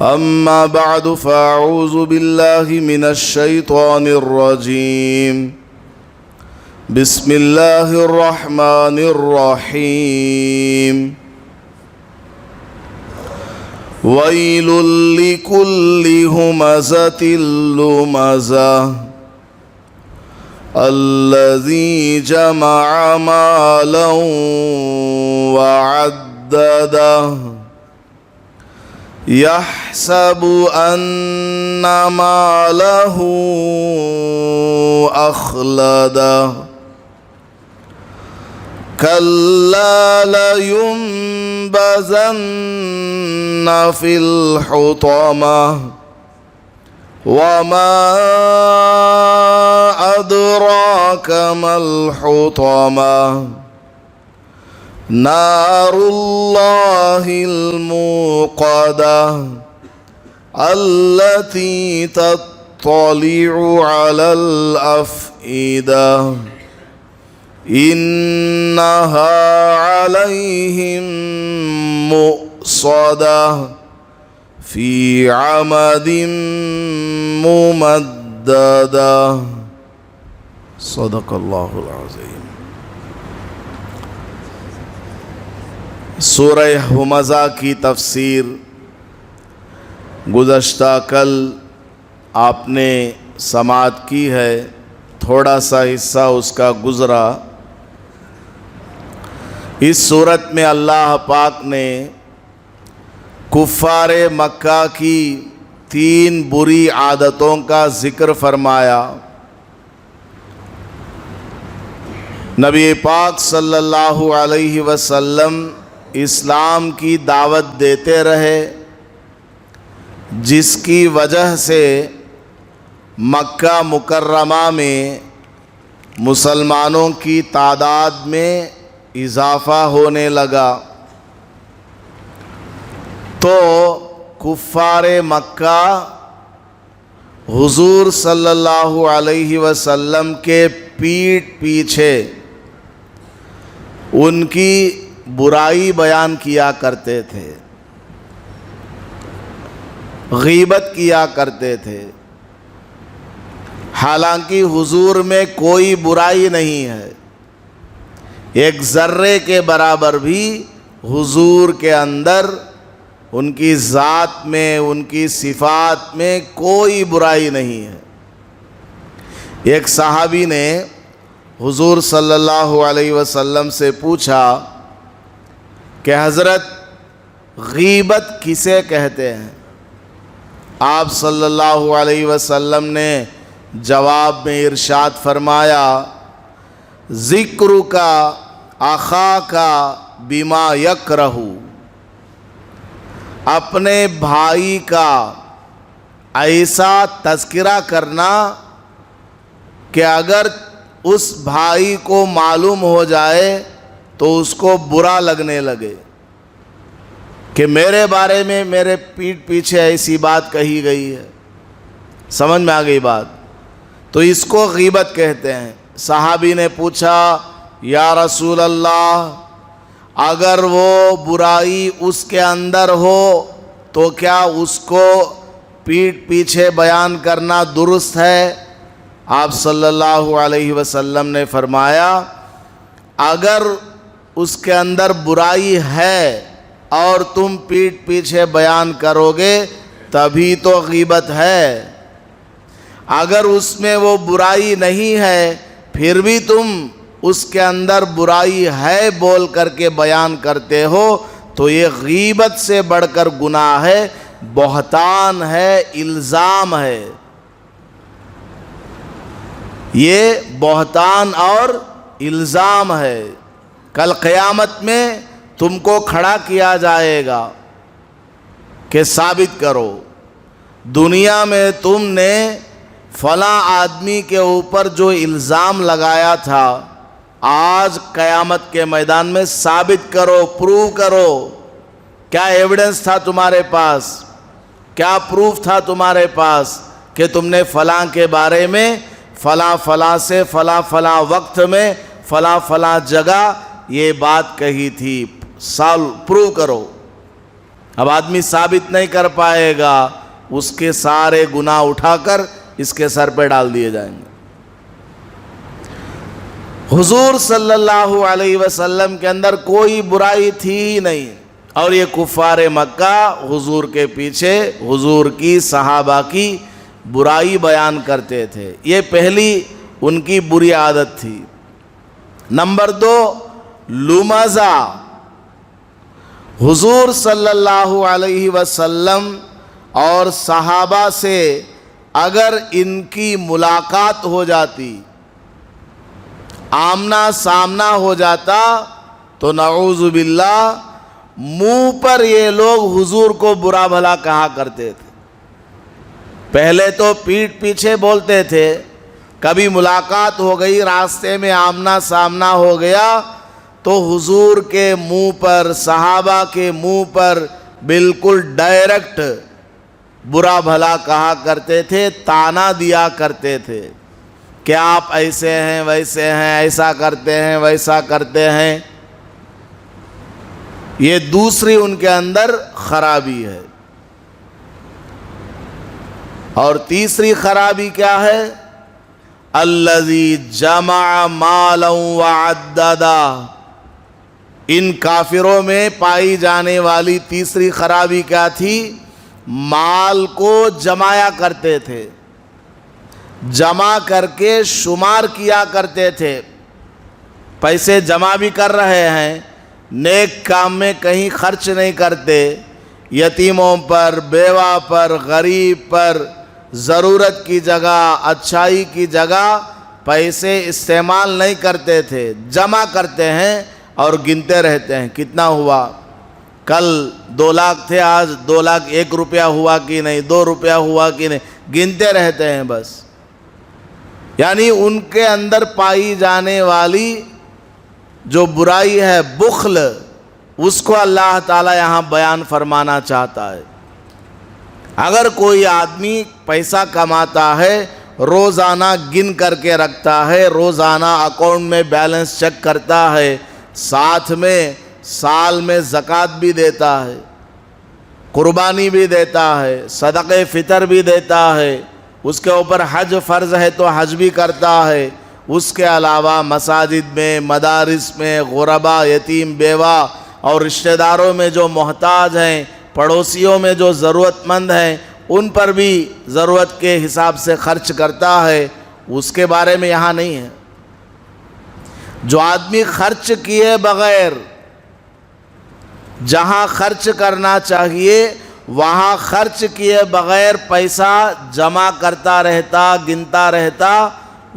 أما بعد فأعوذ بالله من الشيطان الرجيم بسم الله الرحمن الرحيم ويل لكل همزة لمزة الذي جمع مالا وعدده يحسب أن ماله أخلده كلا لينبذن في الحطمة وما أدراك ما الحطمة نار الله الموقدة التي تطلع على الأفئدة إنها عليهم مؤصدة في عمد ممددة صدق اللہ العظیم۔ سورہ ہمزہ کی تفسیر گزشتہ کل آپ نے سماعت کی ہے، تھوڑا سا حصہ اس کا گزرا۔ اس صورت میں اللہ پاک نے کفار مکہ کی 3 بری عادتوں کا ذکر فرمایا۔ نبی پاک صلی اللہ علیہ وسلم اسلام کی دعوت دیتے رہے، جس کی وجہ سے مکہ مکرمہ میں مسلمانوں کی تعداد میں اضافہ ہونے لگا، تو کفار مکہ حضور صلی اللہ علیہ وسلم کے پیٹھ پیچھے ان کی برائی بیان کیا کرتے تھے، غیبت کیا کرتے تھے، حالانکہ حضور میں کوئی برائی نہیں ہے، ایک ذرے کے برابر بھی حضور کے اندر ان کی ذات میں، ان کی صفات میں کوئی برائی نہیں ہے۔ ایک صحابی نے حضور صلی اللہ علیہ وسلم سے پوچھا کہ حضرت غیبت کسے کہتے ہیں؟ آپ صلی اللہ علیہ وسلم نے جواب میں ارشاد فرمایا، ذکرک اخاک بما یکرہ، اپنے بھائی کا ایسا تذکرہ کرنا کہ اگر اس بھائی کو معلوم ہو جائے تو اس کو برا لگنے لگے کہ میرے بارے میں میرے پیٹھ پیچھے ایسی بات کہی گئی ہے۔ سمجھ میں آ گئی بات؟ تو اس کو غیبت کہتے ہیں۔ صحابی نے پوچھا، یا رسول اللہ، اگر وہ برائی اس کے اندر ہو تو کیا اس کو پیٹھ پیچھے بیان کرنا درست ہے؟ آپ صلی اللہ علیہ وسلم نے فرمایا، اگر اس کے اندر برائی ہے اور تم پیٹھ پیچھے بیان کرو گے تبھی تو غیبت ہے، اگر اس میں وہ برائی نہیں ہے پھر بھی تم اس کے اندر برائی ہے بول کر کے بیان کرتے ہو تو یہ غیبت سے بڑھ کر گناہ ہے، بہتان ہے، الزام ہے۔ یہ بہتان اور الزام ہے۔ کل قیامت میں تم کو کھڑا کیا جائے گا کہ ثابت کرو دنیا میں تم نے فلاں آدمی کے اوپر جو الزام لگایا تھا، آج قیامت کے میدان میں ثابت کرو، پروو کرو، کیا ایویڈنس تھا تمہارے پاس، کیا پروف تھا تمہارے پاس کہ تم نے فلاں کے بارے میں فلاں فلاں سے فلاں فلاں وقت میں فلاں فلاں جگہ یہ بات کہی تھی، سال پروو کرو۔ اب آدمی ثابت نہیں کر پائے گا، اس کے سارے گناہ اٹھا کر اس کے سر پہ ڈال دیے جائیں گے۔ حضور صلی اللہ علیہ وسلم کے اندر کوئی برائی تھی ہی نہیں، اور یہ کفار مکہ حضور کے پیچھے حضور کی صحابہ کی برائی بیان کرتے تھے، یہ پہلی ان کی بری عادت تھی۔ نمبر 2، لمزہ۔ حضور صلی اللہ علیہ وسلم اور صحابہ سے اگر ان کی ملاقات ہو جاتی، آمنا سامنا ہو جاتا، تو نعوذ باللہ منہ پر یہ لوگ حضور کو برا بھلا کہا کرتے تھے۔ پہلے تو پیٹھ پیچھے بولتے تھے، کبھی ملاقات ہو گئی، راستے میں آمنا سامنا ہو گیا تو حضور کے منہ پر، صحابہ کے منہ پر بالکل ڈائریکٹ برا بھلا کہا کرتے تھے، طعنہ دیا کرتے تھے کہ آپ ایسے ہیں ویسے ہیں، ایسا کرتے ہیں ویسا کرتے ہیں۔ یہ دوسری ان کے اندر خرابی ہے۔ اور تیسری خرابی کیا ہے؟ الذی جمع مالا وعددا۔ ان کافروں میں پائی جانے والی تیسری خرابی کیا تھی؟ مال کو جمایا کرتے تھے، جمع کر کے شمار کیا کرتے تھے۔ پیسے جمع بھی کر رہے ہیں، نیک کام میں کہیں خرچ نہیں کرتے، یتیموں پر، بیوہ پر، غریب پر، ضرورت کی جگہ، اچھائی کی جگہ پیسے استعمال نہیں کرتے تھے، جمع کرتے ہیں اور گنتے رہتے ہیں کتنا ہوا، کل 2 لاکھ تھے، آج 2,01,000 روپیہ ہوا کہ نہیں، 2 روپیہ ہوا کہ نہیں، گنتے رہتے ہیں بس۔ یعنی ان کے اندر پائی جانے والی جو برائی ہے بخل، اس کو اللہ تعالی یہاں بیان فرمانا چاہتا ہے۔ اگر کوئی آدمی پیسہ کماتا ہے، روزانہ گن کر کے رکھتا ہے، روزانہ اکاؤنٹ میں بیلنس چیک کرتا ہے، ساتھ میں سال میں زکوٰۃ بھی دیتا ہے، قربانی بھی دیتا ہے، صدقہ فطر بھی دیتا ہے، اس کے اوپر حج فرض ہے تو حج بھی کرتا ہے، اس کے علاوہ مساجد میں، مدارس میں، غربا، یتیم، بیوہ اور رشتہ داروں میں جو محتاج ہیں، پڑوسیوں میں جو ضرورت مند ہیں، ان پر بھی ضرورت کے حساب سے خرچ کرتا ہے، اس کے بارے میں یہاں نہیں ہے۔ جو آدمی خرچ کیے بغیر جہاں خرچ کرنا چاہیے وہاں خرچ کیے بغیر پیسہ جمع کرتا رہتا، گنتا رہتا،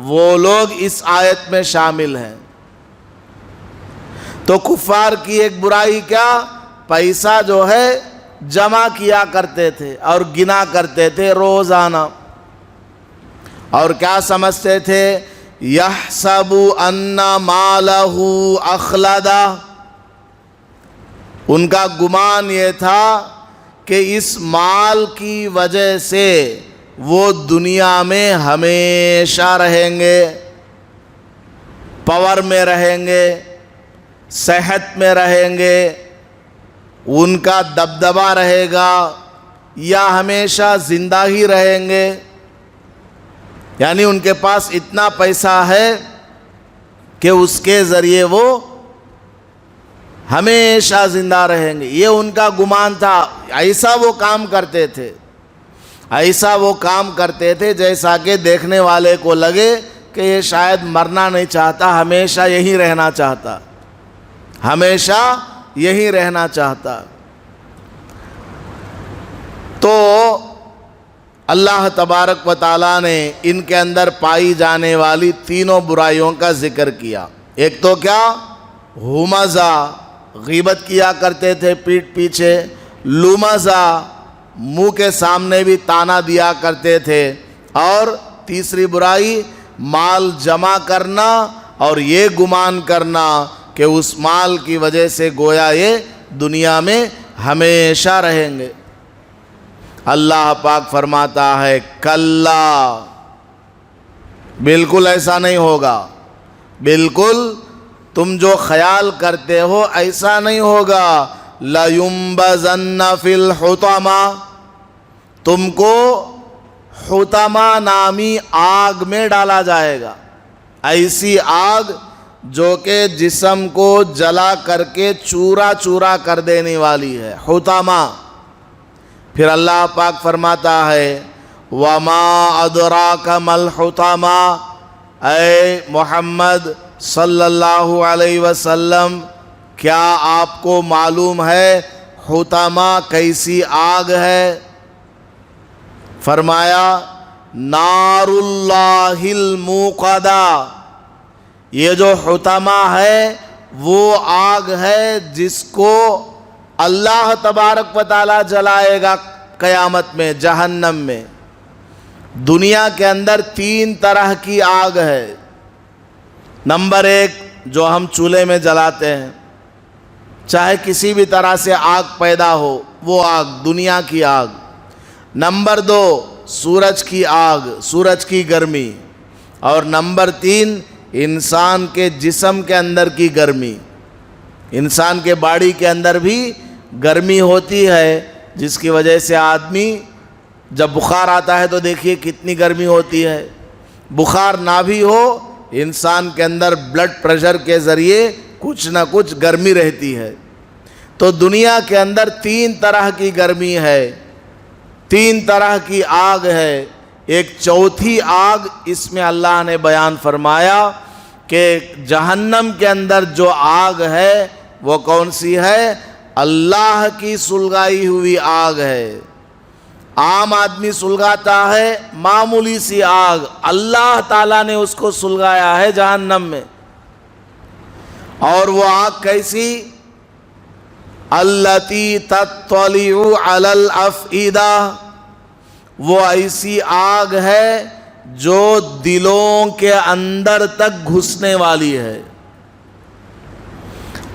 وہ لوگ اس آیت میں شامل ہیں۔ تو کفار کی ایک برائی کیا؟ پیسہ جو ہے جمع کیا کرتے تھے اور گنا کرتے تھے روزانہ، اور کیا سمجھتے تھے؟ یحسب ان مالہ اخلدا۔ ان کا گمان یہ تھا کہ اس مال کی وجہ سے وہ دنیا میں ہمیشہ رہیں گے، پاور میں رہیں گے، صحت میں رہیں گے، ان کا دبدبہ رہے گا، یا ہمیشہ زندہ ہی رہیں گے۔ یعنی ان کے پاس اتنا پیسہ ہے کہ اس کے ذریعے وہ ہمیشہ زندہ رہیں گے، یہ ان کا گمان تھا۔ ایسا وہ کام کرتے تھے، ایسا وہ کام کرتے تھے جیسا کہ دیکھنے والے کو لگے کہ یہ شاید مرنا نہیں چاہتا، ہمیشہ یہیں رہنا چاہتا، ہمیشہ یہیں رہنا چاہتا۔ تو اللہ تبارک و تعالیٰ نے ان کے اندر پائی جانے والی تینوں برائیوں کا ذکر کیا۔ ایک تو کیا؟ ہمزہ، غیبت کیا کرتے تھے پیٹھ پیچھے، لمزہ، منہ کے سامنے بھی طعنہ دیا کرتے تھے، اور تیسری برائی مال جمع کرنا اور یہ گمان کرنا کہ اس مال کی وجہ سے گویا یہ دنیا میں ہمیشہ رہیں گے۔ اللہ پاک فرماتا ہے کلا، بالکل ایسا نہیں ہوگا، بالکل تم جو خیال کرتے ہو ایسا نہیں ہوگا۔ لَيُنبَذَنَّ فِي الْحُطَمَةِ، تم کو حطمہ نامی آگ میں ڈالا جائے گا، ایسی آگ جو کہ جسم کو جلا کر کے چورا چورا کر دینے والی ہے، حطمہ۔ پھر اللہ پاک فرماتا ہے وَمَا أَدْرَاكَ مَا الْحُطَمَةُ، اے محمد صلی اللہ علیہ وسلم کیا آپ کو معلوم ہے حطمہ کیسی آگ ہے؟ فرمایا نار اللہ الموقدہ، یہ جو حطمہ ہے وہ آگ ہے جس کو اللہ تبارک و تعالی جلائے گا قیامت میں، جہنم میں۔ دنیا کے اندر 3 طرح کی آگ ہے۔ نمبر 1 جو ہم چولہے میں جلاتے ہیں، چاہے کسی بھی طرح سے آگ پیدا ہو، وہ آگ دنیا کی آگ۔ نمبر 2 سورج کی آگ، سورج کی گرمی۔ اور نمبر 3 انسان کے جسم کے اندر کی گرمی۔ انسان کے باڈی کے اندر بھی گرمی ہوتی ہے، جس کی وجہ سے آدمی جب بخار آتا ہے تو دیکھیے کتنی گرمی ہوتی ہے۔ بخار نہ بھی ہو، انسان کے اندر بلڈ پریشر کے ذریعے کچھ نہ کچھ گرمی رہتی ہے۔ تو دنیا کے اندر 3 طرح کی گرمی ہے، 3 طرح کی آگ ہے۔ ایک چوتھی آگ اس میں اللہ نے بیان فرمایا کہ جہنم کے اندر جو آگ ہے وہ کون سی ہے؟ اللہ کی سلگائی ہوئی آگ ہے۔ عام آدمی سلگاتا ہے معمولی سی آگ، اللہ تعالیٰ نے اس کو سلگایا ہے جہنم میں۔ اور وہ آگ کیسی؟ التی تطلع علی الافئدہ، وہ ایسی آگ ہے جو دلوں کے اندر تک گھسنے والی ہے۔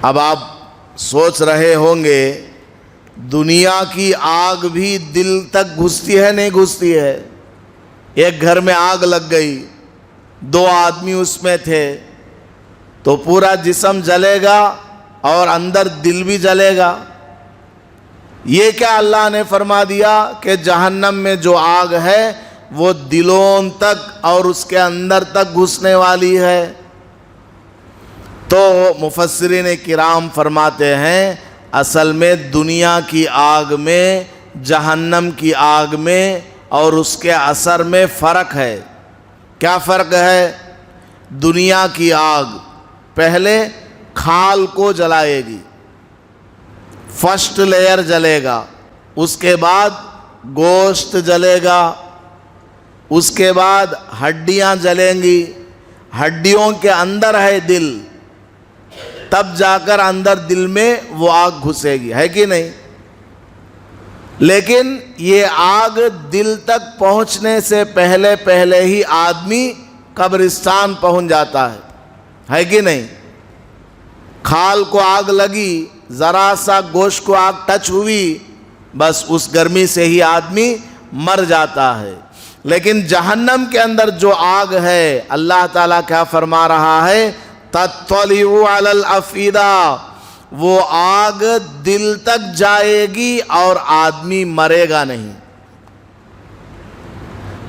اب آپ سوچ رہے ہوں گے دنیا کی آگ بھی دل تک گھستی ہے نہیں گھستی ہے؟ ایک گھر میں آگ لگ گئی، 2 آدمی اس میں تھے، تو پورا جسم جلے گا اور اندر دل بھی جلے گا۔ یہ کیا اللہ نے فرما دیا کہ جہنم میں جو آگ ہے وہ دلوں تک اور اس کے اندر تک گھسنے والی ہے۔ تو مفسرین کرام فرماتے ہیں اصل میں دنیا کی آگ میں، جہنم کی آگ میں اور اس کے اثر میں فرق ہے۔ کیا فرق ہے؟ دنیا کی آگ پہلے کھال کو جلائے گی، فرسٹ لیئر جلے گا، اس کے بعد گوشت جلے گا، اس کے بعد ہڈیاں جلیں گی، ہڈیوں کے اندر ہے دل، تب جا کر اندر دل میں وہ آگ گھسے گی، ہے کہ نہیں؟ لیکن یہ آگ دل تک پہنچنے سے پہلے ہی آدمی قبرستان پہنچ جاتا ہے کہ نہیں؟ کھال کو آگ لگی، ذرا سا گوشت کو آگ ٹچ ہوئی، بس اس گرمی سے ہی آدمی مر جاتا ہے۔ لیکن جہنم کے اندر جو آگ ہے، اللہ تعالیٰ کیا فرما رہا ہے؟ تطلع علی الافئدہ، وہ آگ دل تک جائے گی اور آدمی مرے گا نہیں۔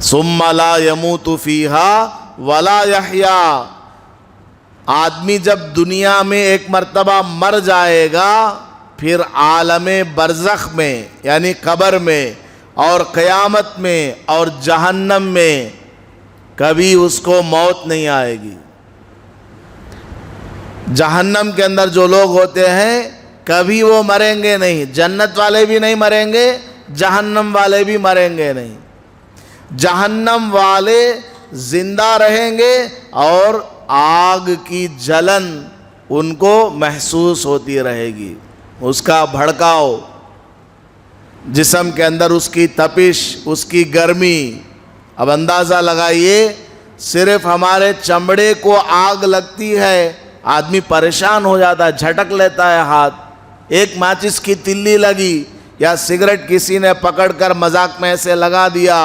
ثم لا يموت فیہا ولا یحیا، آدمی جب دنیا میں ایک مرتبہ مر جائے گا، پھر عالم برزخ میں یعنی قبر میں اور قیامت میں اور جہنم میں کبھی اس کو موت نہیں آئے گی۔ جہنم کے اندر جو لوگ ہوتے ہیں کبھی وہ مریں گے نہیں، جنت والے بھی نہیں مریں گے، جہنم والے بھی مریں گے نہیں۔ جہنم والے زندہ رہیں گے اور آگ کی جلن ان کو محسوس ہوتی رہے گی، اس کا بھڑکاؤ جسم کے اندر، اس کی تپش، اس کی گرمی۔ اب اندازہ لگائیے، صرف ہمارے چمڑے کو آگ لگتی ہے، آدمی پریشان ہو جاتا ہے، جھٹک لیتا ہے ہاتھ۔ ایک ماچس کی تلی لگی یا سگریٹ کسی نے پکڑ کر مذاق میں ایسے لگا دیا،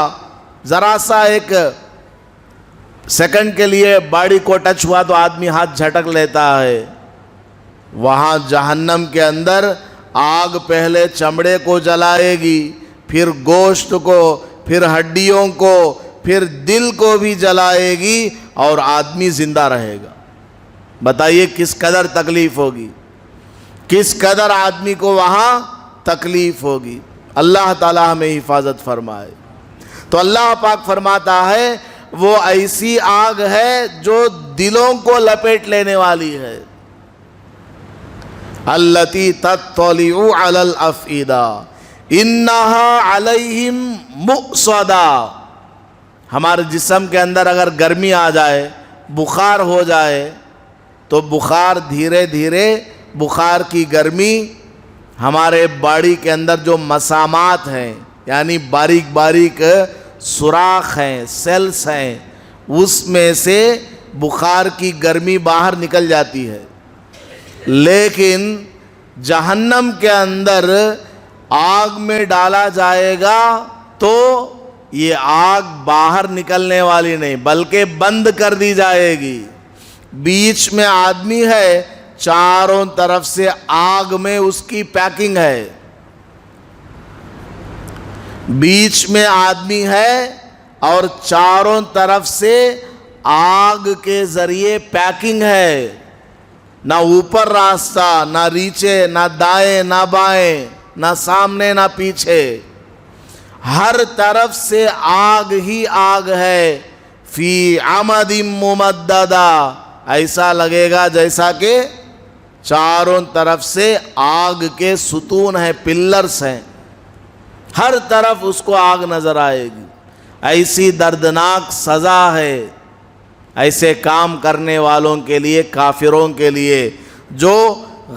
ذرا سا ایک سیکنڈ کے لیے باڈی کو ٹچ ہوا تو آدمی ہاتھ جھٹک لیتا ہے۔ وہاں جہنم کے اندر آگ پہلے چمڑے کو جلائے گی، پھر گوشت کو، پھر ہڈیوں کو، پھر دل کو بھی جلائے گی، اور آدمی زندہ رہے گا۔ بتائیے کس قدر تکلیف ہوگی، کس قدر آدمی کو وہاں تکلیف ہوگی۔ اللہ تعالی ہمیں حفاظت فرمائے۔ تو اللہ پاک فرماتا ہے وہ ایسی آگ ہے جو دلوں کو لپیٹ لینے والی ہے۔ التی تطلع علی الافئدہ انہا علیہم مؤصدہ۔ ہمارے جسم کے اندر اگر گرمی آ جائے، بخار ہو جائے، تو بخار دھیرے دھیرے، بخار کی گرمی ہمارے باڈی کے اندر جو مسامات ہیں، یعنی باریک باریک سوراخ ہیں، سیلز ہیں، اس میں سے بخار کی گرمی باہر نکل جاتی ہے۔ لیکن جہنم کے اندر آگ میں ڈالا جائے گا تو یہ آگ باہر نکلنے والی نہیں، بلکہ بند کر دی جائے گی۔ بیچ میں آدمی ہے، چاروں طرف سے آگ میں اس کی پیکنگ ہے۔ بیچ میں آدمی ہے اور چاروں طرف سے آگ کے ذریعے پیکنگ ہے، نہ اوپر راستہ، نہ نیچے، نہ دائیں نہ بائیں، نہ سامنے نہ پیچھے، ہر طرف سے آگ ہی آگ ہے۔ فی عمد ممددہ، ایسا لگے گا جیسا کہ چاروں طرف سے آگ کے ستون ہیں، پلرز ہیں، ہر طرف اس کو آگ نظر آئے گی۔ ایسی دردناک سزا ہے ایسے کام کرنے والوں کے لیے، کافروں کے لیے، جو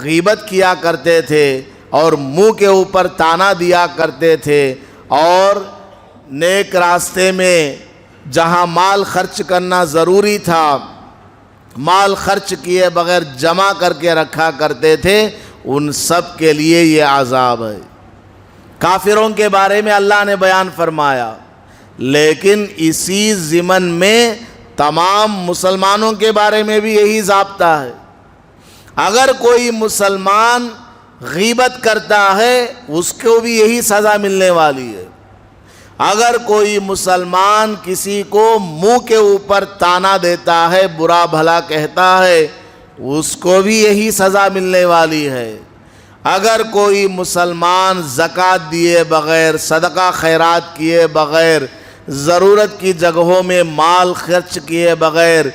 غیبت کیا کرتے تھے اور منہ کے اوپر تانا دیا کرتے تھے، اور نیک راستے میں جہاں مال خرچ کرنا ضروری تھا، مال خرچ کیے بغیر جمع کر کے رکھا کرتے تھے، ان سب کے لیے یہ عذاب ہے۔ کافروں کے بارے میں اللہ نے بیان فرمایا، لیکن اسی ضمن میں تمام مسلمانوں کے بارے میں بھی یہی ضابطہ ہے۔ اگر کوئی مسلمان غیبت کرتا ہے اس کو بھی یہی سزا ملنے والی ہے۔ اگر کوئی مسلمان کسی کو منہ کے اوپر تانا دیتا ہے، برا بھلا کہتا ہے، اس کو بھی یہی سزا ملنے والی ہے۔ اگر کوئی مسلمان زکوٰۃ دیے بغیر، صدقہ خیرات کیے بغیر، ضرورت کی جگہوں میں مال خرچ کیے بغیر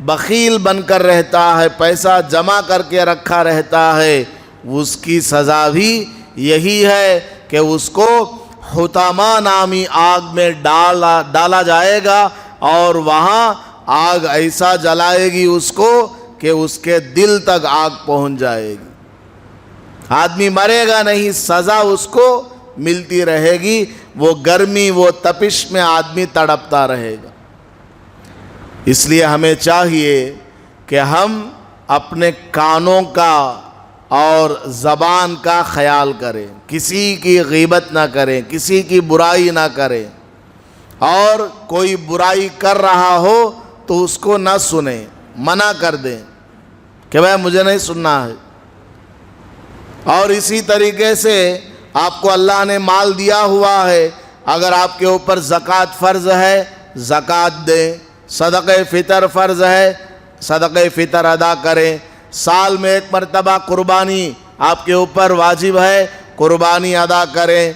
بخیل بن کر رہتا ہے، پیسہ جمع کر کے رکھا رہتا ہے، اس کی سزا بھی یہی ہے کہ اس کو حطامہ نامی آگ میں ڈالا جائے گا، اور وہاں آگ ایسا جلائے گی اس کو کہ اس کے دل تک آگ پہنچ جائے گی۔ آدمی مرے گا نہیں، سزا اس کو ملتی رہے گی، وہ گرمی، وہ تپش میں آدمی تڑپتا رہے گا۔ اس لیے ہمیں چاہیے کہ ہم اپنے کانوں کا اور زبان کا خیال کریں، کسی کی غیبت نہ کریں، کسی کی برائی نہ کریں، اور کوئی برائی کر رہا ہو تو اس کو نہ سنیں، منع کر دیں کہ بھائی مجھے نہیں سننا ہے۔ اور اسی طریقے سے آپ کو اللہ نے مال دیا ہوا ہے، اگر آپ کے اوپر زکوٰۃ فرض ہے، زکوٰۃ دیں، صدقہ فطر فرض ہے، صدقہ فطر ادا کریں، سال میں ایک مرتبہ قربانی آپ کے اوپر واجب ہے، قربانی ادا کریں،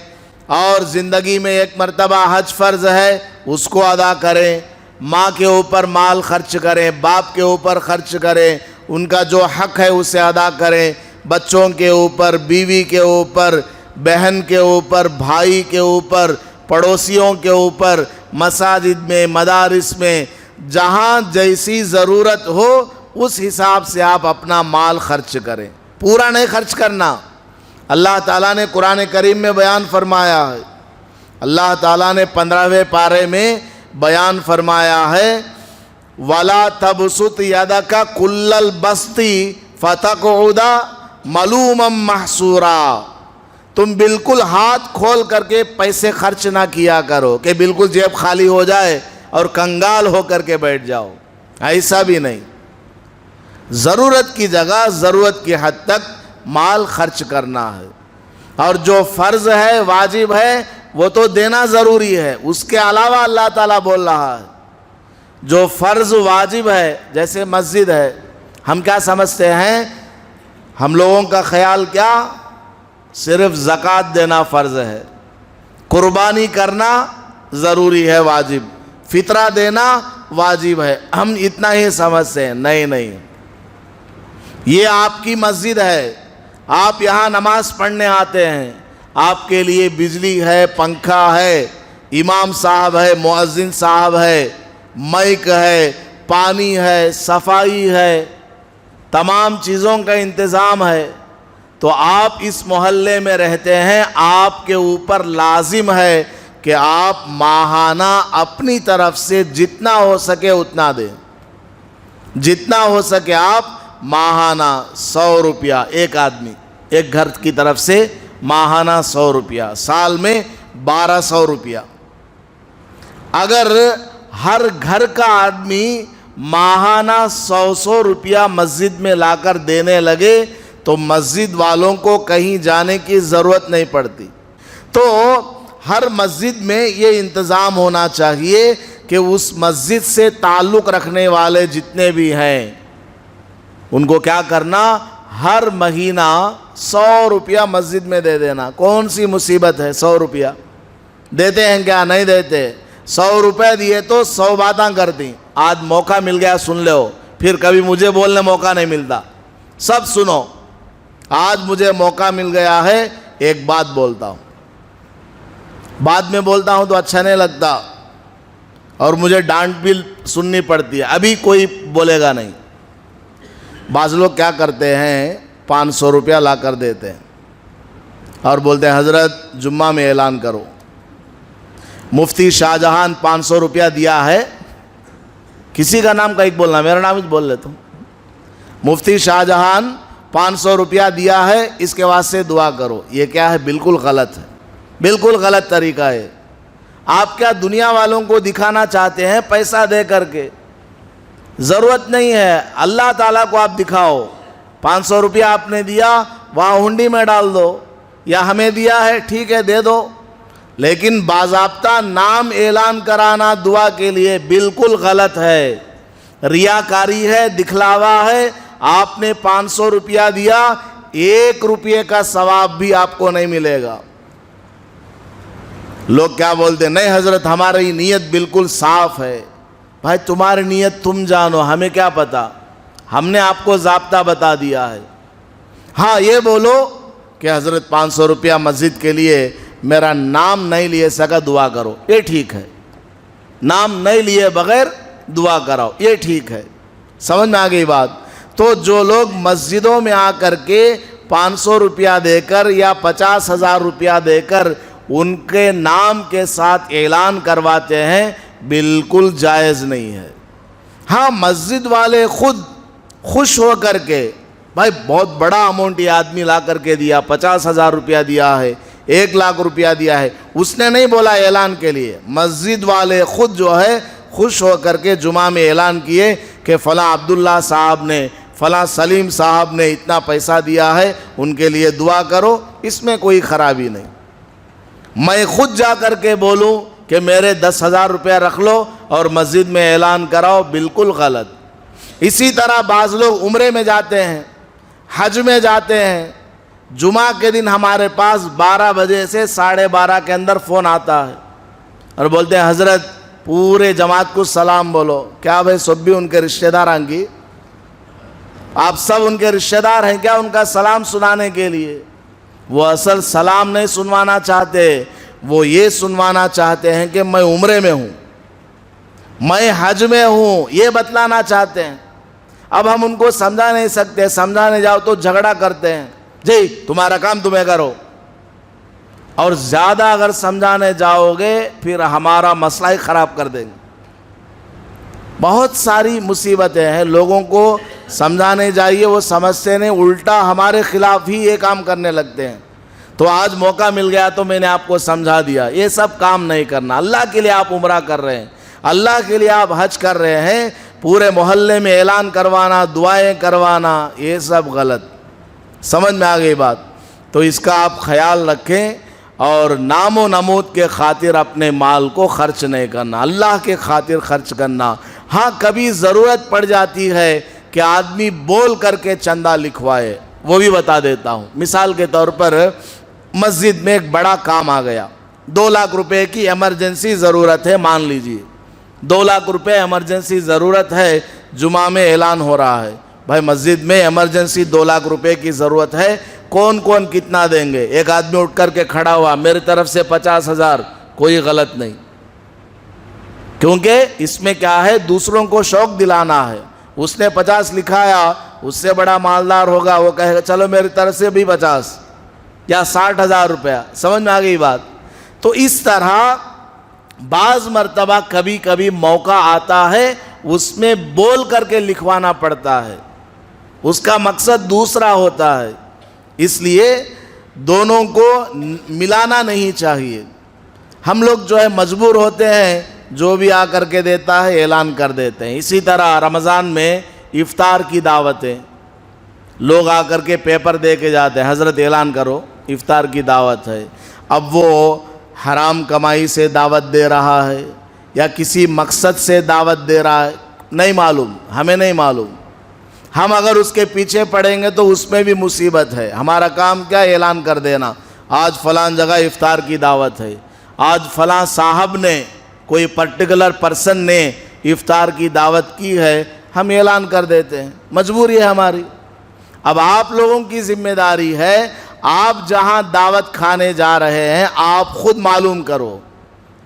اور زندگی میں ایک مرتبہ حج فرض ہے، اس کو ادا کریں، ماں کے اوپر مال خرچ کریں، باپ کے اوپر خرچ کریں، ان کا جو حق ہے اسے ادا کریں، بچوں کے اوپر، بیوی کے اوپر، بہن کے اوپر، بھائی کے اوپر، پڑوسیوں کے اوپر، مساجد میں، مدارس میں، جہاں جیسی ضرورت ہو اس حساب سے آپ اپنا مال خرچ کریں، پورا نہیں خرچ کرنا۔ اللہ تعالیٰ نے قرآن کریم میں بیان فرمایا ہے، اللہ تعالیٰ نے 15ویں پارے میں بیان فرمایا ہے، وَلَا تَبْسُطْ يَدَكَ كُلَّ الْبَسْطِ فَتَقْعُدَ مَلُومًا مَحْسُورًا۔ تم بالکل ہاتھ کھول کر کے پیسے خرچ نہ کیا کرو کہ بالکل جیب خالی ہو جائے اور کنگال ہو کر کے بیٹھ جاؤ، ایسا بھی نہیں۔ ضرورت کی جگہ، ضرورت کی حد تک مال خرچ کرنا ہے۔ اور جو فرض ہے واجب ہے وہ تو دینا ضروری ہے، اس کے علاوہ اللہ تعالیٰ بول رہا ہے جو فرض واجب ہے، جیسے مسجد ہے، ہم کیا سمجھتے ہیں؟ ہم لوگوں کا خیال کیا؟ صرف زکوٰۃ دینا فرض ہے، قربانی کرنا ضروری ہے، واجب، فطرہ دینا واجب ہے، ہم اتنا ہی سمجھتے ہیں۔ نہیں، یہ آپ کی مسجد ہے، آپ یہاں نماز پڑھنے آتے ہیں، آپ کے لیے بجلی ہے، پنکھا ہے، امام صاحب ہے، مؤذن صاحب ہے، مائک ہے، پانی ہے، صفائی ہے، تمام چیزوں کا انتظام ہے۔ تو آپ اس محلے میں رہتے ہیں، آپ کے اوپر لازم ہے کہ آپ ماہانہ اپنی طرف سے جتنا ہو سکے اتنا دیں، جتنا ہو سکے آپ ماہانہ 100 روپیہ ایک آدمی، ایک گھر کی طرف سے ماہانہ 100 روپیہ، سال میں 1200 روپیہ۔ اگر ہر گھر کا آدمی ماہانہ 100 روپیہ مسجد میں لا کر دینے لگے تو مسجد والوں کو کہیں جانے کی ضرورت نہیں پڑتی۔ تو ہر مسجد میں یہ انتظام ہونا چاہیے کہ اس مسجد سے تعلق رکھنے والے جتنے بھی ہیں ان کو کیا کرنا؟ ہر مہینہ 100 روپیہ مسجد میں دے دینا۔ کون سی مصیبت ہے؟ 100 روپیہ دیتے ہیں کیا؟ نہیں دیتے۔ 100 روپے دیے تو 100 باتیں کر دیں۔ آج موقع مل گیا سن لو، پھر کبھی مجھے بولنے موقع نہیں ملتا۔ سب سنو، آج مجھے موقع مل گیا ہے، ایک بات بولتا ہوں، بعد میں بولتا ہوں تو اچھا نہیں لگتا اور مجھے ڈانٹ بھی سننی پڑتی ہے، ابھی کوئی بولے گا نہیں۔ بعض لوگ کیا کرتے ہیں، 500 روپیہ لا کر دیتے ہیں اور بولتے ہیں حضرت جمعہ میں اعلان کرو۔ مفتی شاہجہان 500 روپیہ دیا ہے، کسی کا نام کہیں بولنا، میرا نام ہی بول لیتا ہوں۔ مفتی شاہجہان 500 روپیہ دیا ہے، اس کے واسطے دعا کرو۔ یہ کیا ہے؟ بالکل غلط ہے، بالکل غلط طریقہ ہے۔ آپ کیا دنیا والوں کو دکھانا چاہتے ہیں پیسہ دے کر کے؟ ضرورت نہیں ہے، اللہ تعالیٰ کو آپ دکھاؤ۔ 500 روپیہ آپ نے دیا، وہاں ہنڈی میں ڈال دو، یا ہمیں دیا ہے ٹھیک ہے دے دو، لیکن باضابطہ نام اعلان کرانا دعا کے لیے بالکل غلط ہے، ریاکاری ہے، دکھلاوا ہے۔ آپ نے 500 روپیہ دیا، 1 روپیے کا ثواب بھی آپ کو نہیں ملے گا۔ لوگ کیا بولتے ہیں؟ نہیں حضرت ہماری نیت بالکل صاف ہے۔ بھائی تمہاری نیت تم جانو، ہمیں کیا پتا؟ ہم نے آپ کو ضابطہ بتا دیا ہے۔ ہاں یہ بولو کہ حضرت 500 روپیہ مسجد کے لیے میرا نام نہیں لیے سکا، دعا کرو، یہ ٹھیک ہے۔ نام نہیں لیے بغیر دعا کراؤ، یہ ٹھیک ہے۔ سمجھ میں آ گئی بات؟ تو جو لوگ مسجدوں میں آ کر کے 500 روپیہ دے کر یا 50,000 روپیہ دے کر ان کے نام کے ساتھ اعلان کرواتے ہیں، بالکل جائز نہیں ہے۔ ہاں مسجد والے خود خوش ہو کر کے، بھائی بہت بڑا اماؤنٹ یہ آدمی لا کر کے دیا، 50,000 روپیہ دیا ہے، 1,00,000 روپیہ دیا ہے، اس نے نہیں بولا اعلان کے لیے، مسجد والے خود جو ہے خوش ہو کر کے جمعہ میں اعلان کیے کہ فلاں عبداللہ صاحب نے، فلاں سلیم صاحب نے اتنا پیسہ دیا ہے، ان کے لیے دعا کرو، اس میں کوئی خرابی نہیں۔ میں خود جا کر کے بولوں کہ میرے 10,000 روپیہ رکھ لو اور مسجد میں اعلان کراؤ، بالکل غلط۔ اسی طرح بعض لوگ عمرے میں جاتے ہیں، حج میں جاتے ہیں، جمعہ کے دن ہمارے پاس 12 بجے سے 12:30 کے اندر فون آتا ہے اور بولتے ہیں حضرت پورے جماعت کو سلام بولو۔ کیا بھائی سب بھی ان کے رشتہ دار آئیں گی؟ آپ سب ان کے رشتہ دار ہیں کیا ان کا سلام سنانے کے لیے؟ وہ اصل سلام نہیں سنوانا چاہتے، وہ یہ سنوانا چاہتے ہیں کہ میں عمرے میں ہوں، میں حج میں ہوں، یہ بتلانا چاہتے ہیں۔ اب ہم ان کو سمجھا نہیں سکتے، سمجھانے جاؤ تو جھگڑا کرتے ہیں، جی تمہارا کام تمہیں کرو، اور زیادہ اگر سمجھانے جاؤ گے پھر ہمارا مسئلہ ہی خراب کر دیں گے۔ بہت ساری مصیبتیں ہیں، لوگوں کو سمجھانے جائیے وہ سمجھتے نہیں، الٹا ہمارے خلاف ہی یہ کام کرنے لگتے ہیں۔ تو آج موقع مل گیا تو میں نے آپ کو سمجھا دیا، یہ سب کام نہیں کرنا۔ اللہ کے لیے آپ عمرہ کر رہے ہیں، اللہ کے لیے آپ حج کر رہے ہیں، پورے محلے میں اعلان کروانا، دعائیں کروانا، یہ سب غلط۔ سمجھ میں آ گئی بات؟ تو اس کا آپ خیال رکھیں، اور نام و نمود کے خاطر اپنے مال کو خرچ نہیں کرنا، اللہ کے خاطر خرچ کرنا۔ ہاں کبھی ضرورت پڑ جاتی ہے کہ آدمی بول کر کے چندہ لکھوائے، وہ بھی بتا دیتا ہوں۔ مثال کے طور پر مسجد میں ایک بڑا کام آ گیا، 2 لاکھ روپے کی ایمرجنسی ضرورت ہے، مان لیجئے 2 لاکھ روپے ایمرجنسی ضرورت ہے، جمعہ میں اعلان ہو رہا ہے، بھائی مسجد میں ایمرجنسی 2 لاکھ روپے کی ضرورت ہے، کون کون کتنا دیں گے؟ ایک آدمی اٹھ کر کے کھڑا ہوا، میری طرف سے 50,000، کوئی غلط نہیں، کیونکہ اس میں کیا ہے، دوسروں کو شوق دلانا ہے۔ اس نے 50 لکھایا، اس سے بڑا مالدار ہوگا، وہ کہے گا چلو میری طرف سے بھی 50 یا 60,000 روپیہ، سمجھ میں آ گئی بات؟ تو اس طرح بعض مرتبہ کبھی کبھی موقع آتا ہے، اس میں بول کر کے لکھوانا پڑتا ہے، اس کا مقصد دوسرا ہوتا ہے، اس لیے دونوں کو ملانا نہیں چاہیے۔ ہم لوگ جو ہے مجبور ہوتے ہیں، جو بھی آ کر کے دیتا ہے اعلان کر دیتے ہیں۔ اسی طرح رمضان میں افطار کی دعوتیں، لوگ آ کر کے پیپر دے کے جاتے ہیں، حضرت اعلان کرو افطار کی دعوت ہے۔ اب وہ حرام کمائی سے دعوت دے رہا ہے یا کسی مقصد سے دعوت دے رہا ہے، نہیں معلوم، ہمیں نہیں معلوم۔ ہم اگر اس کے پیچھے پڑیں گے تو اس میں بھی مصیبت ہے۔ ہمارا کام کیا، اعلان کر دینا آج فلاں جگہ افطار کی دعوت ہے، آج فلاں صاحب نے، کوئی پرٹیکولر پرسن نے افطار کی دعوت کی ہے، ہم اعلان کر دیتے ہیں، مجبوری ہے ہماری۔ اب آپ لوگوں کی ذمہ داری ہے، آپ جہاں دعوت کھانے جا رہے ہیں آپ خود معلوم کرو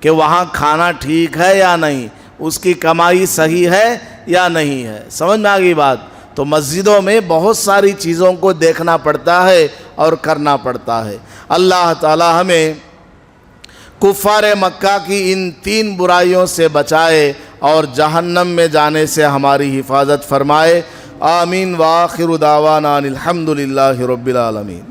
کہ وہاں کھانا ٹھیک ہے یا نہیں، اس کی کمائی صحیح ہے یا نہیں ہے، سمجھ میں آ گئی بات؟ تو مسجدوں میں بہت ساری چیزوں کو دیکھنا پڑتا ہے اور کرنا پڑتا ہے۔ اللہ تعالی ہمیں کفار مکہ کی ان 3 برائیوں سے بچائے اور جہنم میں جانے سے ہماری حفاظت فرمائے۔ آمین۔ وآخر دعوانا الحمدللہ رب العالمین۔